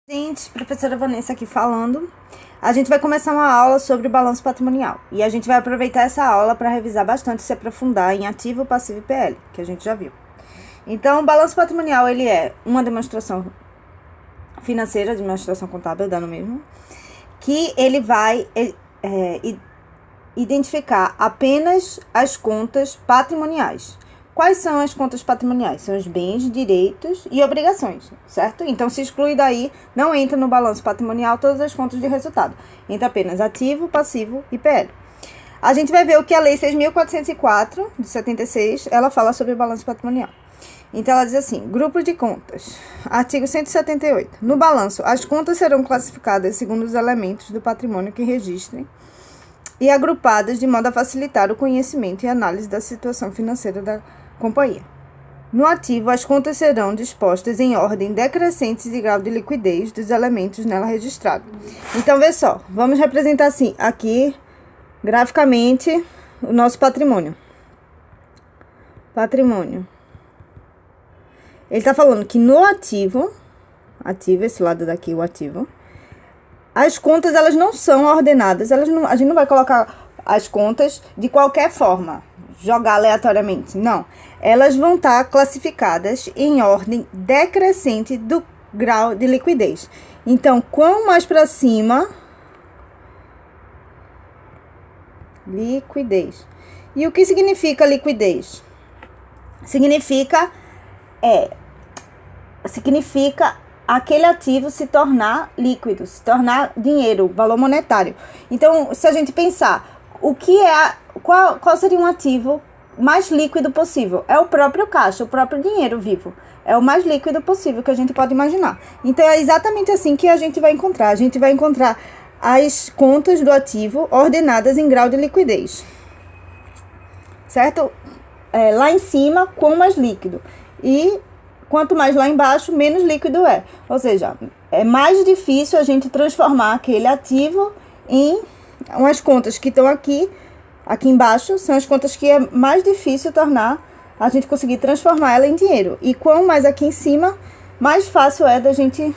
Gente, professora Vanessa aqui falando. A gente vai começar uma aula sobre balanço patrimonial. E a gente vai aproveitar essa aula para revisar bastante e se aprofundar em ativo, passivo e PL, que a gente já viu. Então, o balanço patrimonial, ele é uma demonstração financeira, demonstração contábil, dá no mesmo, que ele vai identificar apenas as contas patrimoniais. Quais são as contas patrimoniais? São os bens, direitos e obrigações, certo? Então, se exclui daí, não entra no balanço patrimonial todas as contas de resultado. Entra apenas ativo, passivo e PL. A gente vai ver o que a Lei 6.404, de 76, ela fala sobre o balanço patrimonial. Então, ela diz assim, grupos de contas. Artigo 178. No balanço, as contas serão classificadas segundo os elementos do patrimônio que registrem e agrupadas de modo a facilitar o conhecimento e análise da situação financeira da companhia. No ativo, as contas serão dispostas em ordem decrescente de grau de liquidez dos elementos nela registrados. Então, vê só, vamos representar assim, aqui, graficamente, o nosso patrimônio. Patrimônio. Ele está falando que no ativo, esse lado daqui, o ativo, as contas, elas não são ordenadas, a gente não vai colocar as contas de qualquer forma, jogar aleatoriamente, não. Elas vão estar classificadas em ordem decrescente do grau de liquidez. Então, quanto mais para cima, liquidez. E o que significa liquidez? Significa aquele ativo se tornar líquido, se tornar dinheiro, valor monetário. Então, se a gente pensar, qual seria um ativo mais líquido possível? É o próprio caixa, o próprio dinheiro vivo. É o mais líquido possível que a gente pode imaginar. Então, é exatamente assim que a gente vai encontrar. A gente vai encontrar as contas do ativo ordenadas em grau de liquidez. Certo? Lá em cima, quão mais líquido. E quanto mais lá embaixo, menos líquido é. Ou seja, é mais difícil a gente transformar aquele ativo em umas contas que estão aqui embaixo, são as contas que é mais difícil a gente conseguir transformar ela em dinheiro. E quanto mais aqui em cima, mais fácil é da gente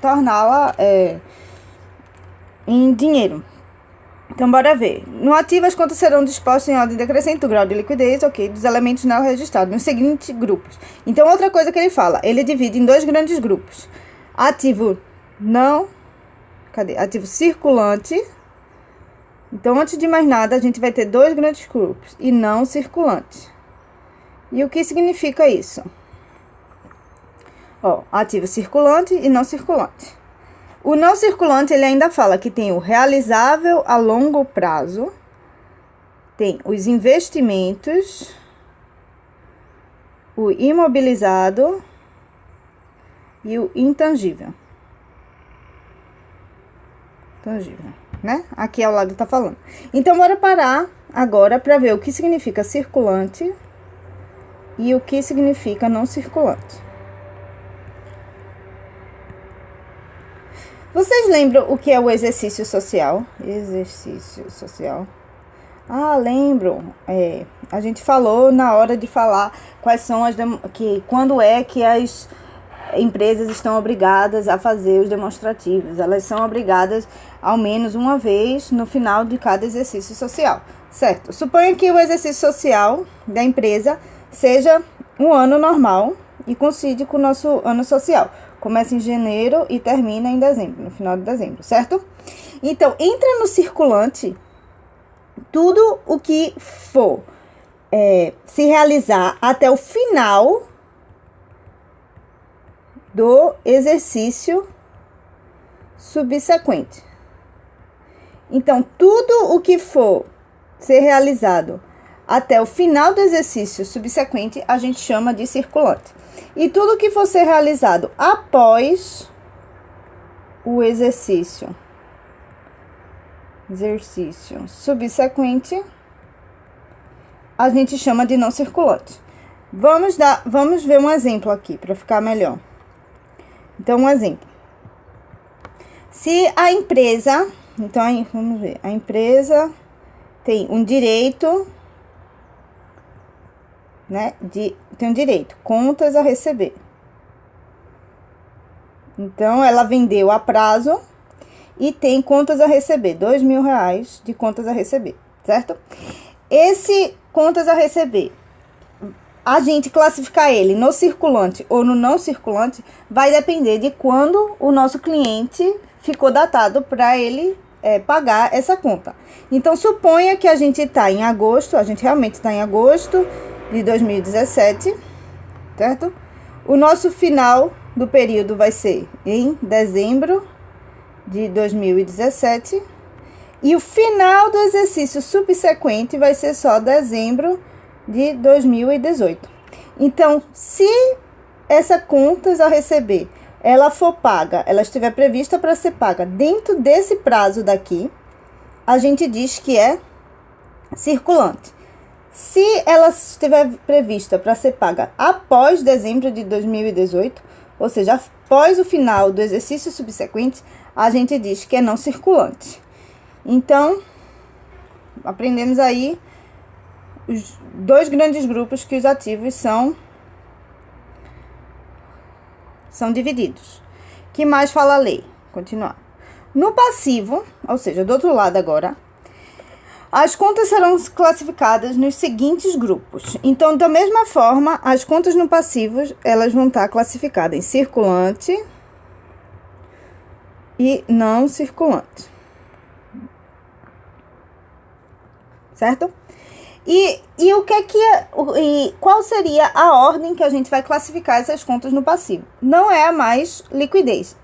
torná-la em dinheiro. Então, bora ver. No ativo, as contas serão dispostas em ordem decrescente do grau de liquidez, dos elementos nela registrados, nos seguintes grupos. Então, outra coisa que ele fala, ele divide em dois grandes grupos. Ativo Ativo circulante. Então, antes de mais nada, a gente vai ter dois grandes grupos, e não circulante. E o que significa isso? Ativo circulante e não circulante. O não circulante, ele ainda fala que tem o realizável a longo prazo, tem os investimentos, o imobilizado e o intangível. Né? Aqui ao lado tá falando. Então, bora parar agora para ver o que significa circulante e o que significa não circulante. Vocês lembram o que é o exercício social? Exercício social. Lembro. A gente falou na hora de falar quais são quando é que as empresas estão obrigadas a fazer os demonstrativos. Elas são obrigadas ao menos uma vez no final de cada exercício social, certo? Suponha que o exercício social da empresa seja um ano normal e coincide com o nosso ano social. Começa em janeiro e termina em dezembro, no final de dezembro, certo? Então, entra no circulante tudo o que for se realizar até o final do exercício subsequente. Então, tudo o que for ser realizado até o final do exercício subsequente, a gente chama de circulante. E tudo que for ser realizado após o exercício subsequente, a gente chama de não circulante. Vamos ver um exemplo aqui para ficar melhor. Então, um exemplo. Se a empresa, vamos ver, a empresa tem um direito, tem um direito, contas a receber. Então, ela vendeu a prazo e tem contas a receber, R$ 2.000 de contas a receber, certo? Esse contas a receber, a gente classificar ele no circulante ou no não circulante vai depender de quando o nosso cliente ficou datado para ele pagar essa conta. Então, suponha que a gente está em agosto, a gente realmente está em agosto de 2017, certo? O nosso final do período vai ser em dezembro de 2017 e o final do exercício subsequente vai ser só dezembro de 2018. Então, se essa contas a receber, ela for paga, ela estiver prevista para ser paga dentro desse prazo daqui, a gente diz que é circulante. Se ela estiver prevista para ser paga após dezembro de 2018, ou seja, após o final do exercício subsequente, a gente diz que é não circulante. Então, aprendemos aí os dois grandes grupos que os ativos são divididos. Que mais fala a lei? Continuar. No passivo, ou seja, do outro lado agora, as contas serão classificadas nos seguintes grupos. Então, da mesma forma, as contas no passivo, elas vão estar classificadas em circulante e não circulante. Certo? E o que é que qual seria a ordem que a gente vai classificar essas contas no passivo? Não é a mais liquidez,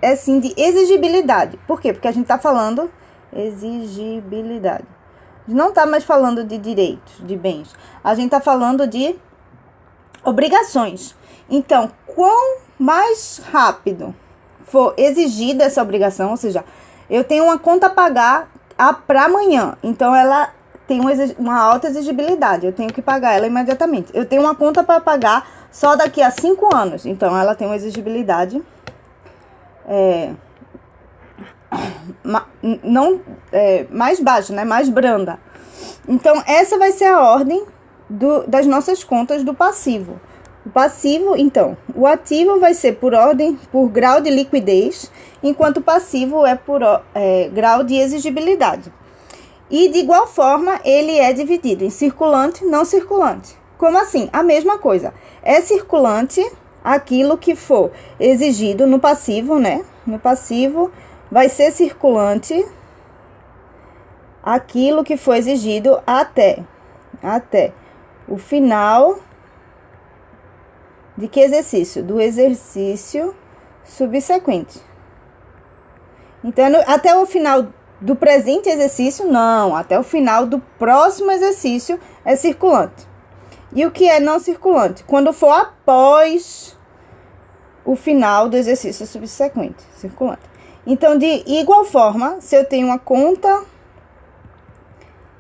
é sim de exigibilidade. Por quê? Porque a gente está falando exigibilidade. Não está mais falando de direitos, de bens. A gente está falando de obrigações. Então, quão mais rápido for exigida essa obrigação, ou seja, eu tenho uma conta a pagar para amanhã, então ela tem uma alta exigibilidade, eu tenho que pagar ela imediatamente. Eu tenho uma conta para pagar só daqui a 5 anos, então ela tem uma exigibilidade mais baixa, né? Mais branda. Então, essa vai ser a ordem das nossas contas do passivo. O passivo, então, o ativo vai ser por ordem, por grau de liquidez, enquanto o passivo é por grau de exigibilidade. E, de igual forma, ele é dividido em circulante e não circulante. Como assim? A mesma coisa. É circulante aquilo que for exigido no passivo, né? No passivo vai ser circulante aquilo que for exigido até o final de que exercício? Do exercício subsequente. Então, até o final do presente exercício, não. Até o final do próximo exercício é circulante. E o que é não circulante? Quando for após o final do exercício subsequente, circulante. Então, de igual forma, se eu tenho uma conta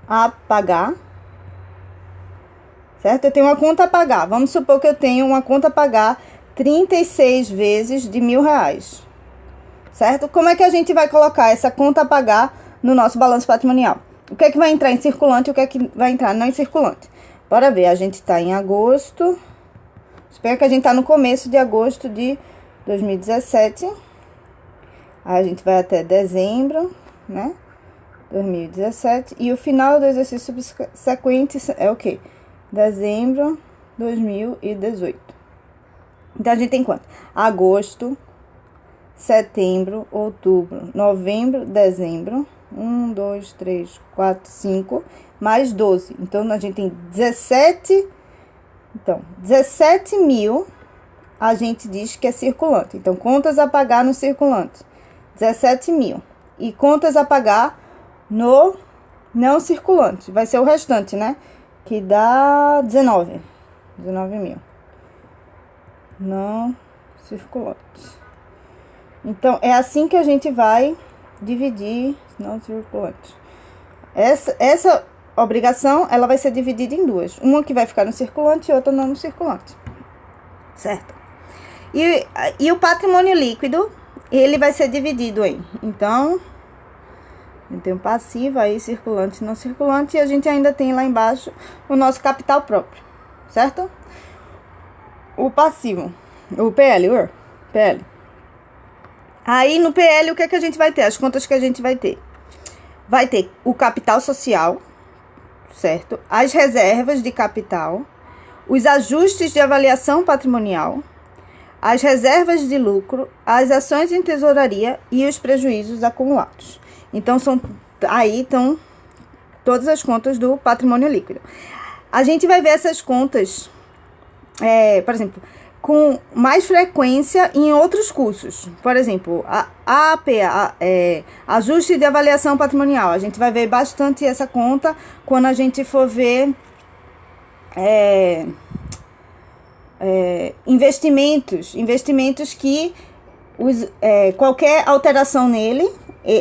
a pagar, certo? Eu tenho uma conta a pagar. Vamos supor que eu tenho uma conta a pagar 36 vezes de R$1.000. Certo? Como é que a gente vai colocar essa conta a pagar no nosso balanço patrimonial? O que é que vai entrar em circulante e o que é que vai entrar não em circulante? Bora ver, a gente está em agosto. Espero que a gente está no começo de agosto de 2017. Aí a gente vai até dezembro, né? 2017. E o final do exercício subsequente é o quê? Dezembro 2018. Então, a gente tem quanto? Agosto, setembro, outubro, novembro, dezembro. 1, 2, 3, 4, 5, mais 12. Então, a gente tem 17. Então, 17 mil a gente diz que é circulante. Então, contas a pagar no circulante, 17 mil. E contas a pagar no não circulante. Vai ser o restante, né? Que dá 19 mil. Não circulante. Então, é assim que a gente vai dividir não circulante. Essa obrigação, ela vai ser dividida em duas. Uma que vai ficar no circulante e outra não no circulante. Certo? E o patrimônio líquido, ele vai ser dividido em... Então, tem um passivo aí, circulante e não circulante. E a gente ainda tem lá embaixo o nosso capital próprio. Certo? O passivo, o PL. Aí no PL, o que é que a gente vai ter? As contas que a gente vai ter. Vai ter o capital social, certo? As reservas de capital, os ajustes de avaliação patrimonial, as reservas de lucro, as ações em tesouraria e os prejuízos acumulados. Então, aí estão todas as contas do patrimônio líquido. A gente vai ver essas contas, por exemplo, com mais frequência em outros cursos. Por exemplo, a APA, ajuste de avaliação patrimonial. A gente vai ver bastante essa conta quando a gente for ver investimentos que qualquer alteração nele,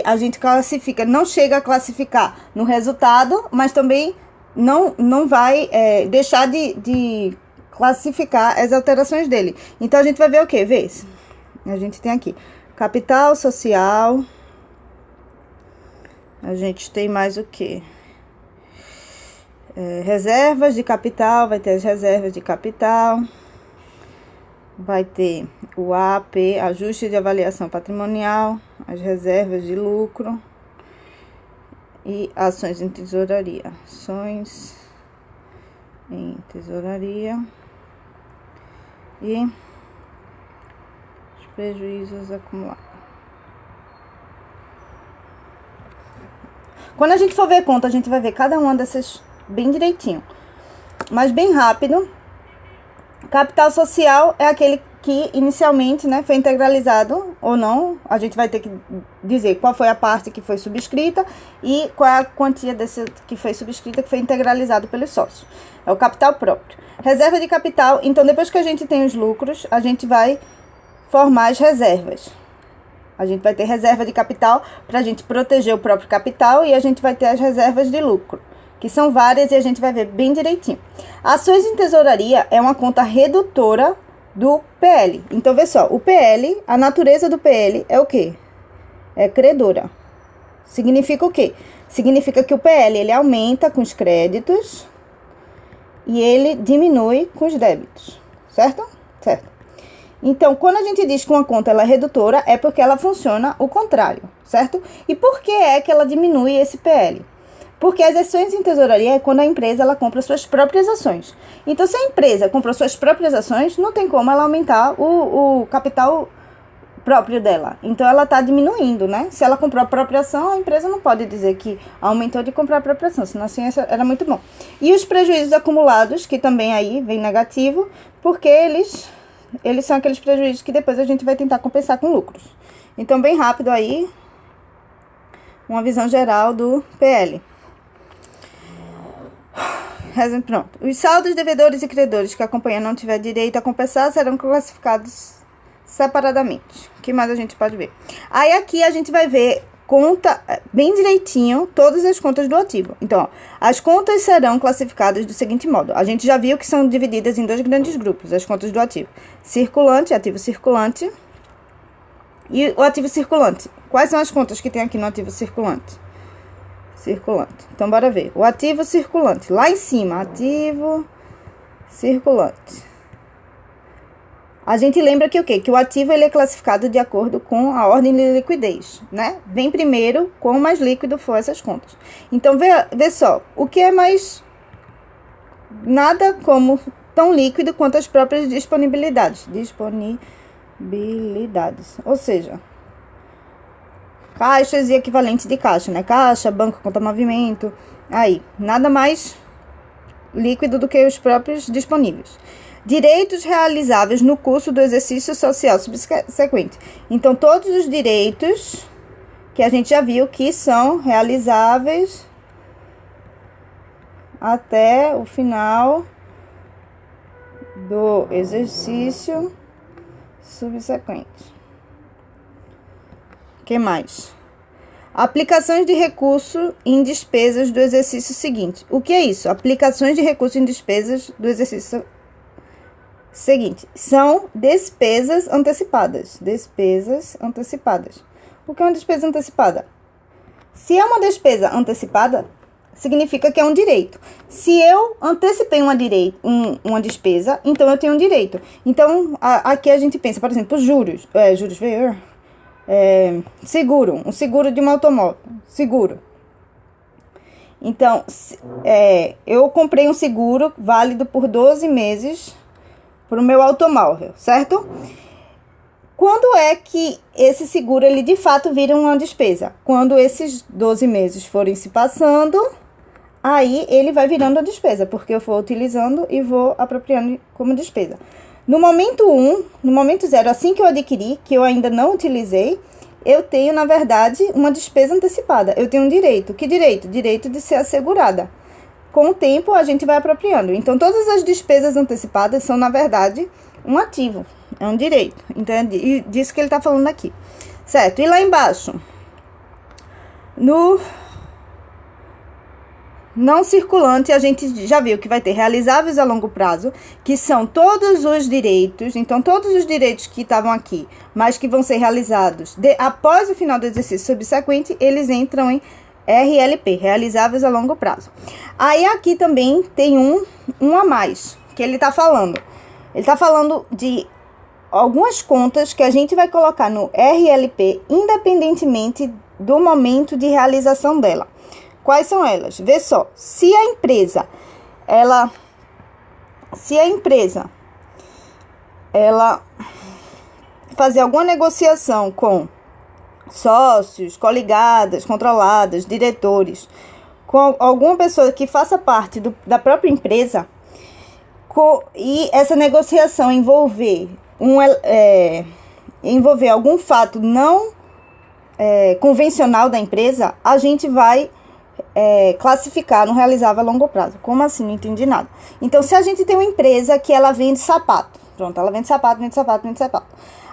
a gente classifica, não chega a classificar no resultado, mas também não vai deixar de classificar as alterações dele. Então, a gente vai ver o quê? Vê se a gente tem aqui capital social. A gente tem mais o quê? Reservas de capital, vai ter as reservas de capital. Vai ter o AP, ajuste de avaliação patrimonial, as reservas de lucro e ações em tesouraria. Ações em tesouraria e os prejuízos acumulados. Quando a gente for ver conta, a gente vai ver cada uma dessas bem direitinho, mas bem rápido. Capital social é aquele que inicialmente, né, foi integralizado ou não. A gente vai ter que dizer qual foi a parte que foi subscrita e qual é a quantia desse que foi subscrita, que foi integralizado pelos sócios. É o capital próprio. Reserva de capital, então depois que a gente tem os lucros, a gente vai formar as reservas. A gente vai ter reserva de capital para a gente proteger o próprio capital e a gente vai ter as reservas de lucro, que são várias e a gente vai ver bem direitinho. Ações em tesouraria é uma conta redutora do PL. Então, vê só, o PL, a natureza do PL é o quê? É credora. Significa o quê? Significa que o PL, ele aumenta com os créditos e ele diminui com os débitos, certo? Certo. Então, quando a gente diz que uma conta ela é redutora, é porque ela funciona o contrário, certo? E por que é que ela diminui esse PL? Porque as ações em tesouraria é quando a empresa ela compra suas próprias ações. Então, se a empresa comprou suas próprias ações, não tem como ela aumentar o capital próprio dela. Então, ela está diminuindo, né? Se ela comprou a própria ação, a empresa não pode dizer que aumentou de comprar a própria ação, senão assim era muito bom. E os prejuízos acumulados, que também aí vem negativo, porque eles são aqueles prejuízos que depois a gente vai tentar compensar com lucros. Então, bem rápido aí, uma visão geral do PL. Pronto. Os saldos, devedores e credores que a companhia não tiver direito a compensar serão classificados separadamente. O que mais a gente pode ver? Aí aqui a gente vai ver conta bem direitinho todas as contas do ativo. Então, ó, as contas serão classificadas do seguinte modo. A gente já viu que são divididas em dois grandes grupos, as contas do ativo. Circulante, ativo circulante e o ativo circulante. Quais são as contas que tem aqui no ativo circulante? Circulante. Então, bora ver. O ativo circulante. Lá em cima, ativo circulante. A gente lembra que o quê? Que o ativo ele é classificado de acordo com a ordem de liquidez, né? Vem primeiro, quanto mais líquido for essas contas. Então, vê só. O que é mais... Nada como tão líquido quanto as próprias disponibilidades. Disponibilidades. Ou seja... caixas e equivalentes de caixa, né? Caixa, banco, conta movimento. Aí, nada mais líquido do que os próprios disponíveis. Direitos realizáveis no curso do exercício social subsequente. Então, todos os direitos que a gente já viu que são realizáveis até o final do exercício subsequente. O que mais? Aplicações de recurso em despesas do exercício seguinte. O que é isso? Aplicações de recurso em despesas do exercício seguinte. São despesas antecipadas. Despesas antecipadas. O que é uma despesa antecipada? Se é uma despesa antecipada, significa que é um direito. Se eu antecipei uma despesa, então eu tenho um direito. Então, aqui a gente pensa, por exemplo, juros. Juros veio... seguro, um seguro de um automóvel, seguro. Então, eu comprei um seguro válido por 12 meses para o meu automóvel, certo? Quando é que esse seguro, ele de fato vira uma despesa? Quando esses 12 meses forem se passando, aí ele vai virando a despesa, porque eu vou utilizando e vou apropriando como despesa. No momento 1, no momento 0, assim que eu adquiri, que eu ainda não utilizei, eu tenho, na verdade, uma despesa antecipada. Eu tenho um direito. Que direito? Direito de ser assegurada. Com o tempo, a gente vai apropriando. Então, todas as despesas antecipadas são, na verdade, um ativo. É um direito. Então, é disso que ele está falando aqui. Certo? E lá embaixo, no não circulante, a gente já viu que vai ter realizáveis a longo prazo, que são todos os direitos. Então, todos os direitos que estavam aqui, mas que vão ser realizados após o final do exercício subsequente, eles entram em RLP, realizáveis a longo prazo. Aí, aqui também tem um a mais, que ele está falando. Ele está falando de algumas contas que a gente vai colocar no RLP, independentemente do momento de realização dela. Quais são elas? Vê só, se a empresa fazer alguma negociação com sócios, coligadas, controladas, diretores, com alguma pessoa que faça parte da própria empresa, e essa negociação envolver algum fato não convencional da empresa, a gente vai classificar no realizável a longo prazo. Como assim? Não entendi nada. Então, se a gente tem uma empresa que ela vende sapato, pronto, ela vende sapato.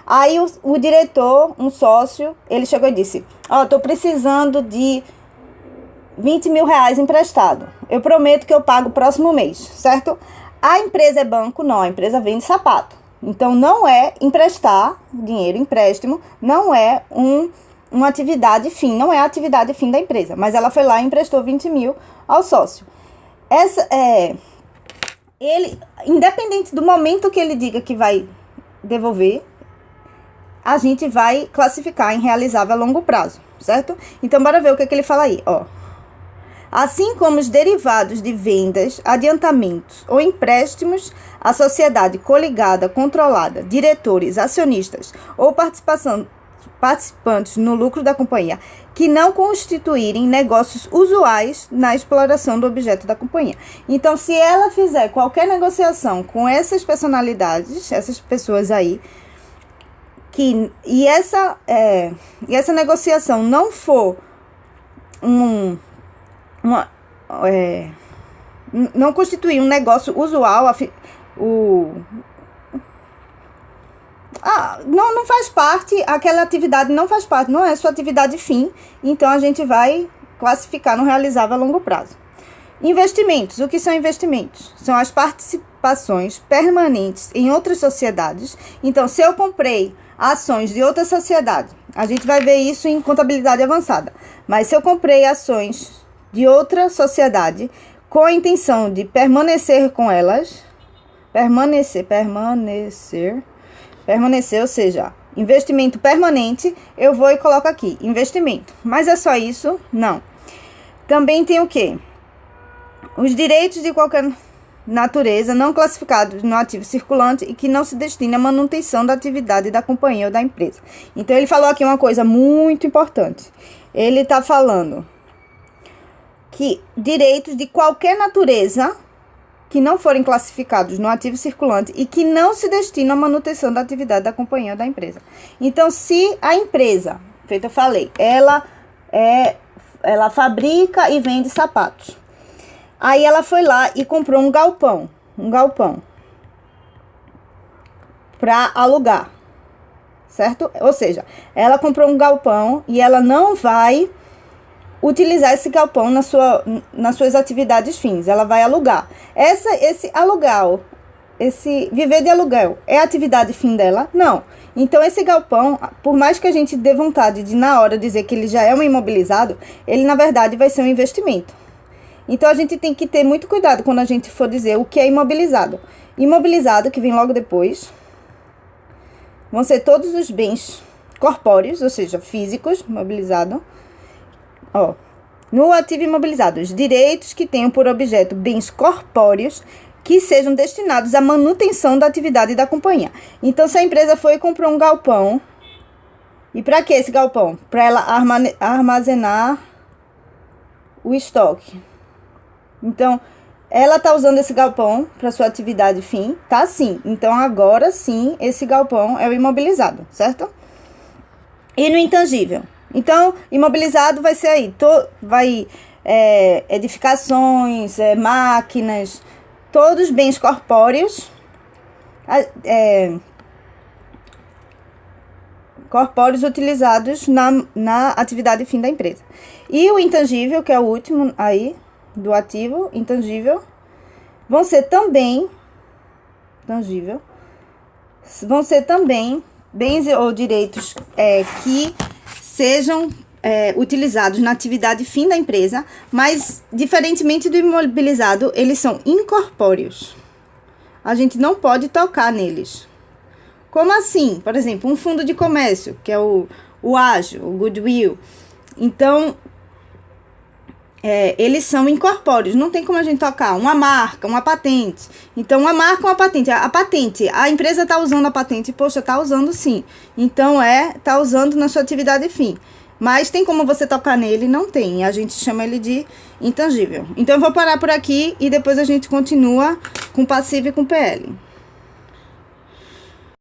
Aí o diretor, um sócio, ele chegou e disse: tô precisando de 20 mil reais emprestado. Eu prometo que eu pago o próximo mês, certo? A empresa é banco? Não, a empresa vende sapato. Então, não é emprestar dinheiro, empréstimo, não é uma atividade fim, não é a atividade fim da empresa, mas ela foi lá e emprestou 20 mil ao sócio. Ele, independente do momento que ele diga que vai devolver, a gente vai classificar em realizável a longo prazo, certo? Então, bora ver o que ele fala aí, ó. Assim como os derivados de vendas, adiantamentos ou empréstimos à sociedade coligada, controlada, diretores, acionistas ou participantes no lucro da companhia, que não constituírem negócios usuais na exploração do objeto da companhia. Então, se ela fizer qualquer negociação com essas personalidades, essas pessoas aí, e essa negociação não for não constituir um negócio usual, não faz parte, aquela atividade não faz parte, não é sua atividade fim, então a gente vai classificar no realizável a longo prazo. Investimentos. O que são investimentos? São as participações permanentes em outras sociedades. Então, se eu comprei ações de outra sociedade, a gente vai ver isso em contabilidade avançada, mas se eu comprei ações de outra sociedade com a intenção de permanecer com elas, permanecer, ou seja, investimento permanente, eu vou e coloco aqui, investimento. Mas é só isso? Não. Também tem o quê? Os direitos de qualquer natureza não classificados no ativo circulante e que não se destina à manutenção da atividade da companhia ou da empresa. Então, ele falou aqui uma coisa muito importante. Ele está falando que direitos de qualquer natureza que não forem classificados no ativo circulante e que não se destinam à manutenção da atividade da companhia ou da empresa. Então, se a empresa, feito eu falei, ela fabrica e vende sapatos. Aí ela foi lá e comprou um galpão para alugar, certo? Ou seja, ela comprou um galpão e ela não vai utilizar esse galpão nas suas atividades fins, ela vai alugar. Esse aluguel, esse viver de aluguel, é a atividade fim dela? Não. Então, esse galpão, por mais que a gente dê vontade de, na hora, dizer que ele já é um imobilizado, ele, na verdade, vai ser um investimento. Então, a gente tem que ter muito cuidado quando a gente for dizer o que é imobilizado. Imobilizado, que vem logo depois, vão ser todos os bens corpóreos, ou seja, físicos, imobilizado. Ó, no ativo imobilizado, os direitos que tenham por objeto bens corpóreos que sejam destinados à manutenção da atividade da companhia. Então, se a empresa foi e comprou um galpão, e para que esse galpão? Para ela armazenar o estoque. Então, ela está usando esse galpão para sua atividade fim, tá sim. Então, agora sim, esse galpão é o imobilizado, certo? E no intangível? Então, imobilizado vai ser aí, edificações, máquinas, todos bens corpóreos, corpóreos utilizados na atividade fim da empresa. E o intangível, que é o último aí, do ativo intangível, vão ser também bens ou direitos que sejam utilizados na atividade fim da empresa, mas, diferentemente do imobilizado, eles são incorpóreos. A gente não pode tocar neles. Como assim? Por exemplo, um fundo de comércio, que é o ágio, o goodwill. Então, eles são incorpóreos, não tem como a gente tocar. Uma marca, uma patente. Então, uma marca, uma patente. A patente, a empresa está usando a patente, poxa, está usando sim. Então, está usando na sua atividade fim. Mas tem como você tocar nele? Não tem. A gente chama ele de intangível. Então, eu vou parar por aqui e depois a gente continua com passivo e com PL.